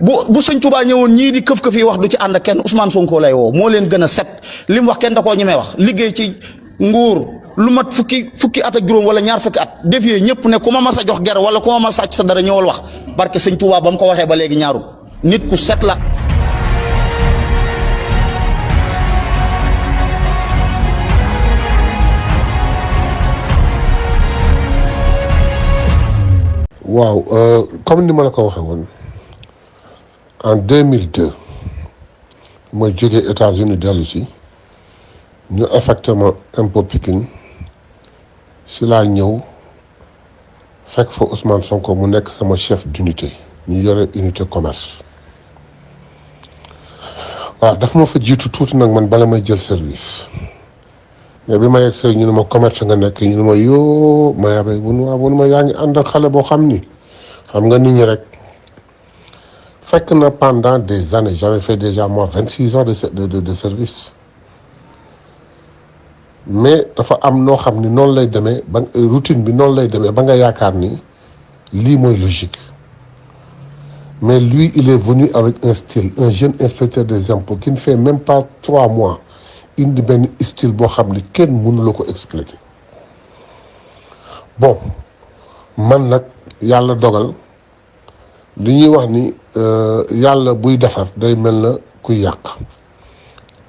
bu sëñ Touba ñëwoon ñii di këf këf yi wax du ci ànd ak kenn Ousmane Sonko lay woo moo leen gën a set li mu wax kenn da koo ñemee wax liggéey ci nguur lu mat fukki at ak juróom wala ñaar fukki at defee ñëpp ne ku ma mas a jox ger wala ku ma mas a sàcc sa dara ñëwal wax barke sëñ Touba ba mu ko waxee ba léegi ñaarul nit ku set la. waaw comme ni ma la ko waxee woon en 2002 ma jógee États-Unis dellu si ñu affecté ma impôt Pikine si laa ñëw fekk fa Ousmane Sonko mu nekk sama chef d'unité ñu yore unité commerce waaw daf ma fa jiitu tuuti nag man bala may jël service mais bi ma yegg see ñu ne ma commerce nga nekk ñu ne ma yoo ma yabee bu nu ma yaa ngi ànd ak xale boo xam ni xam nga nit ñi rek fekk na pendant des années j'avais fait déjà moi 26 ans de service mais dafa am noo xam ni noonu lay demee ba routine bi noonu lay demee ba nga yaakaar ni lii mooy logique mais lui il est venu avec un style un jeune inspecteur des impôts qui ne fait même pas 3 mois indi benn style boo xam ni kenn mënu la ko expliquer bon man nag yàlla dogal li ñuy wax ni yàlla buy defar day mel na kuy yàq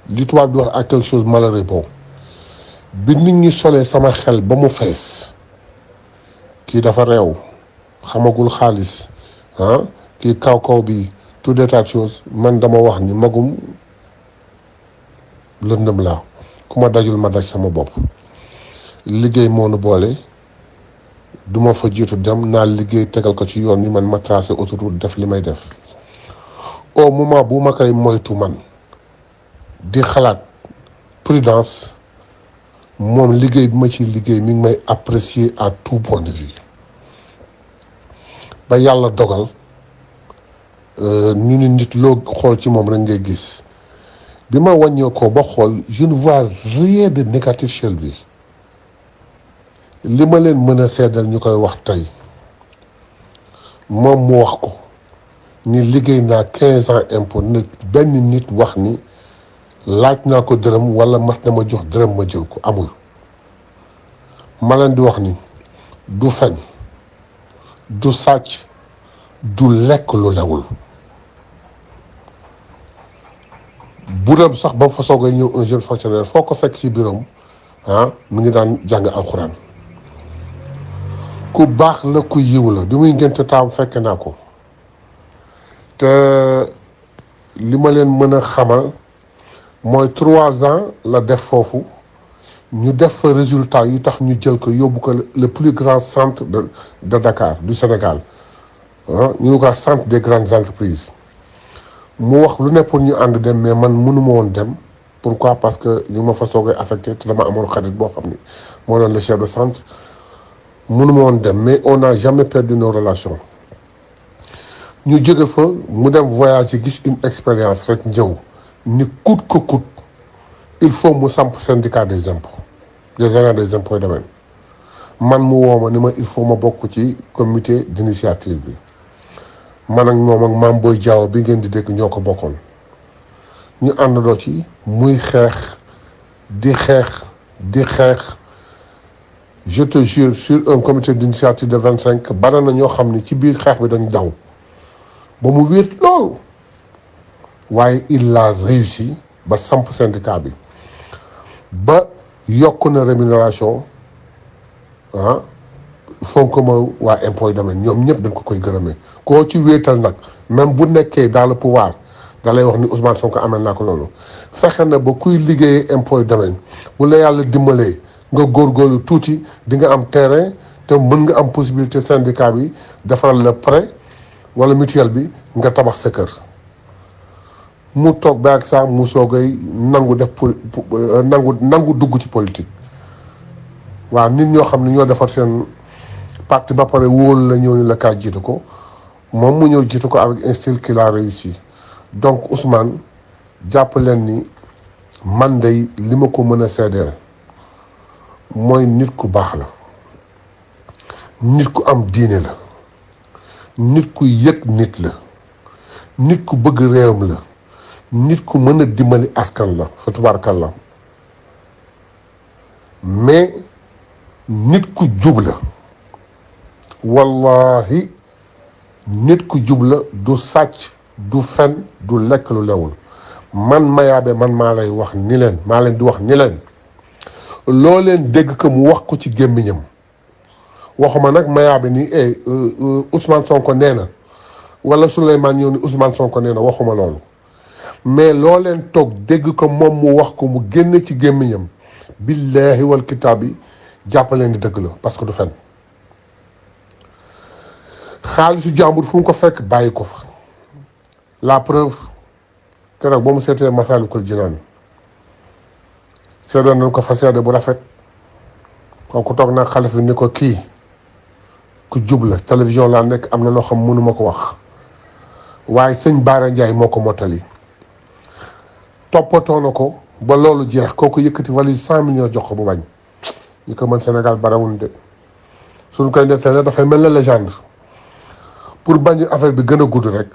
li tubaab di wax à quelque chose malheureux bon bi nit ñi solee sama xel ba mu fees kii dafa réew xamagul xaalis kii kaw bi tout des tas de choses man dama wax ni magum lëndëm laa ku ma dajul ma daj sama bopp liggéey moo nu boole duma fa jiitu dem naa liggéey tegal ko ci yoon ni man ma tracé autoroute def li may def au moment bu ma koy moytu man di xalaat prudence moom liggéey bi ma ciy liggéey mi ngi may apprécier à tout point de vue ba yàlla dogal ñu ni nit loo xool ci moom rek ngay gis bi ma wàññee ko ba xool je ne vois rien de négatif chez lui li ma leen mën a seddal ñu koy wax tey moom mu wax ko ni liggéey naa 15 ans impôt ne benn nit wax ni laaj naa ko dërëm wala mas na ma jox dërëm ma jël ko amul ma leen di wax ni du fen du sàcc du lekk lu lewul bu dem sax ba fa soogay ñëw un jeune fonctionnaire foo ko fekk ci bureau mi ngi daan jàng alxuraan ku baax la ku yiw la bi muy ngénte taam fekke naa ko te li ma leen mën a xamal mooy 3 ans la def foofu ñu def fa résultat yu tax ñu jël ko yóbbu ko le plus grand centre de Dakar du Sénégal ñu ngi ko centre des grandes entreprises mu wax lu ne pour ñu ànd dem mais man mënuma woon dem pourquoi parce que ñu ma fa soogay affecté te dama amoon xarit boo xam ni moo doon le chef de centre mënuma woon dem mais on n'a jamais perdu nos relations ñu jóge fa mu dem voyage yi gis une expérience rek njëw ni coûte que coûte il faut mu samp syndicat des impôts des agents des impôts et domaines man mu woo ma ni ma il faut ma bokk ci comité d'initiative bi man ak ñoom ak Mame Boye Diao bi ngeen di dégg ñoo ko bokkoon ñu àndandoo ci muy xeex di xeex je te jure sur un comité d'initiative de 25 bari na ñoo xam ni ci biir xeex bi dañ daw ba mu wéet lool waaye il a réussi ba samp syndicat bi ba yokk na rémunération fonk ma waa impôt domaine ñoom ñëpp dañ ko koy gërëmee koo ci wéetal nag même bu nekkee dans le pouvoir da lay wax ni Ousmane Sonko amel naa ko loolu fexe na ba kuy liggéeyee impôt domaine bu la yàlla dimbalee nga góorgóorlu tuuti di nga am terrain te mën nga am possibilité syndicat bi defaral la prêt wala mutuelle bi nga tabax sa kër mu toog ba ak sax mu soogay nangu def nangu dugg ci politique waaw nit ñoo xam ne ñoo defar seen parti ba pare wóolu la ñëw ni la kaa jiitu ko moom mu ñëw jiitu ko avec un style qu'il a réussi donc Ousmane jàpp leen ni man day li ma ko mën a seedeel mooy nit ku baax la nit ku am diine la nit ku yëg nit la nit ku bëgg réewam la, nit ku mën a dimbali askan la fa tubaarkàlla, mais nit ku jub la, wallahi nit ku jub la, du sàcc du fen du lekk lu lewul. man Mayaabe man maa lay wax ni leen, maa leen di wax ni leen, loo leen dégg que mu wax ko ci gémmiñam, waxuma nag Mayaabe ni Ousmane Sonko nee na wala Souleymane ñëw ni Ousmane Sonko nee na, waxuma loolu, mais loo leen toog dégg ko moom mu wax ko mu génne ci gémmiñam, billahi wal kitaab yi jàppaleen di dëgg la, parce que du fen. xaalisu jàmbur fu mu ko fekk bàyyi ko fa. La preuve keroog ba mu seetee Masaalikul Jinaan seedoon nañ ko fa seede bu rafet, kooku toog naa xalifa ni ko kii ku jub la, télévision laa nekk, am na loo xam mënuma ko wax, waaye sëñ Baara Ndiaye moo ko mottali. toppatoo na ko ba loolu jeex, kooku yëkkati valise 100 millions jox ko bu bañ. ñi ko mën Sénégal barawul de, suñ koy nettalee dafay mel na légende. pour bañ affaire bi gën a gudd rek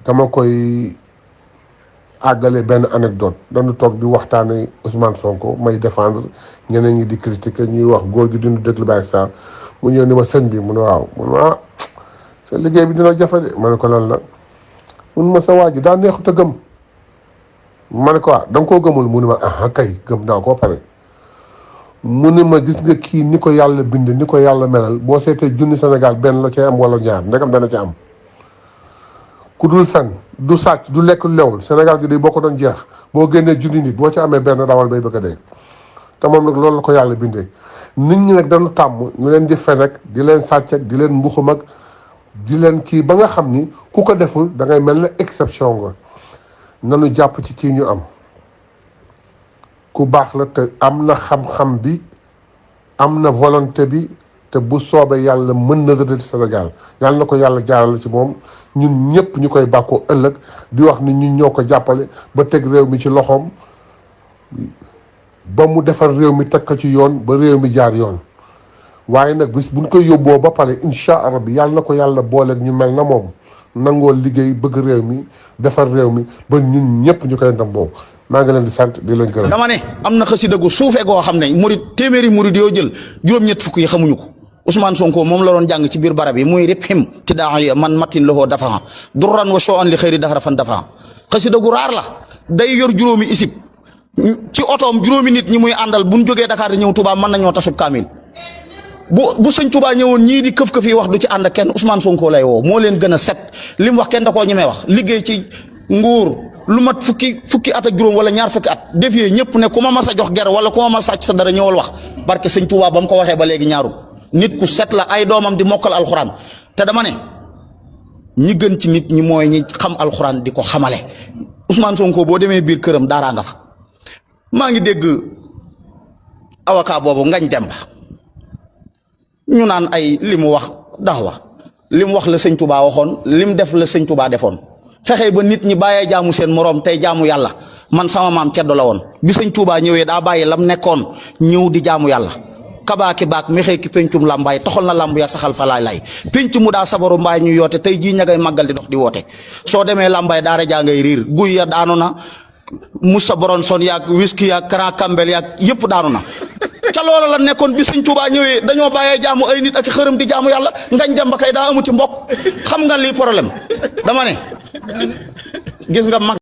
dama koy àggale benn anecdote. dañu toog di waxtaane Ousmane Sonko, may défendre, ñeneen ñi di critiquer, ñuy wax góor gi dinu déglu bàyyi saa mu ñëw ni ma sëñ bi mu ne waaw, mu ne ma sa liggéey bi dina jafe de. ma ne ko lan la, mun ma sa waa ji daa neexut a gëm. ma ne ko da nga koo gëmul, mu ne ma ah kay gëm naa ko pare. mu ne ma gis nga kii ni ko yàlla bind, ni ko yàlla melal, boo seetee junni Sénégal benn la cay am wala ñaar, ndegam dana ci am. ku dul fen du sàcc du lekk lewul Sénégal gi day boo ko doon jeex boo génnee junni nit boo ci amee benn dawal bay bëgg a dee. te moom nag loolu la ko yàlla bindee. nit ñi nag dañu tàmm ñu leen di fen ak di leen sàcc ak di leen mbuxum ak di leen kii ba nga xam ni ku ko deful da ngay mel ne exception nga. nanu jàpp ci kii ñu am, ku baax la te am na xam-xam bi, am na volonté bi, te bu soobee yàlla mën na rëddal Sénégal. yàlla na ko yàlla jaarale ci moom, ñun ñëpp ñu koy bàkkoo ëllëg di wax ni ñun ñoo ko jàppale ba teg réew mi ci loxoom, ba mu defar réew mi teg ko ci yoon ba réew mi jaar yoon. waaye nag bis buñ koy yóbboo ba pare incha allah bi yàlla na ko yàlla booleeg ñu mel na moom, nangoo liggéey bëgg réew mi defar réew mi ba ñun ñëpp ñu koy ndamboo. maa ngi leen di sant di leen gërëm. dama ne am na xasida gu suufee goo xam ne murid téeméeri murid yoo jël juróom-ñett fukk yi xamuñu ko. Ousmane Sonko moom la doon jàng ci biir barab yi muy rip him ci daa man matin loxoo dafa durran wa soo an li xëyri daxara fan dafa xasida gu raar la. day yor juróomi isib ci otoom, juróomi nit ñi muy àndal bu ñu jógee Dakar di ñëw Touba mën nañoo tasub kaamil. bu sëñ Touba ñëwoon ñii di këf-këf yi wax du ci ànd kenn, Ousmane Sonko lay woo, moo leen gën a set. li mu wax kenn da koo ñemee wax. liggéey ci nguur lu mat fukki at ak juróom wala ñaar fukki at defee ñëpp ne ku ma mas a jox ger wala ku ma mas a sàcc sa dara ñëwal wax. barke sëñ Touba ba mu ko waxee ba léegi ñaaru nit ku set la, ay doomam di mokkal alxuraan. te dama ne ñi gën ci nit ñi mooy ñi xam alxuraan di ko xamale. Ousmane Sonko boo demee biir këram daaraa nga fa. maa ngi dégg avocat boobu Ngagne Demba ñu naan ay li mu wax daxwa li mu wax la sëñ Touba waxoon, li mu def la sëñ Touba defoon. fexe ba nit ñi bàyyee jaamu seen moroom tey jaamu yàlla. man sama maam ceddo la woon, bi sëñ Touba ñëwee daa bàyyi lam nekkoon ñëw di jaamu yàlla. kabaaki baak mexee ki pencum làmbaay toxal na làmb ya saxal fa laay penc mu daa sabaru mbaay ñu yoote tey jii ña ngay màggal di dox di woote. soo demee làmbaay daara jaa ngay riir, guy ya daanu na, Moussa Boronson yaag whisky yaag Grand Cambel yaag yëpp daanu na. ca loola la nekkoon bi sëñ Touba ñëwee dañoo bàyyee jaamu ay nit ak xërëm di jaamu yàlla. Ngagne Demba kay daa amuti mbokk. xam nga lii problème dama ne gis nga mag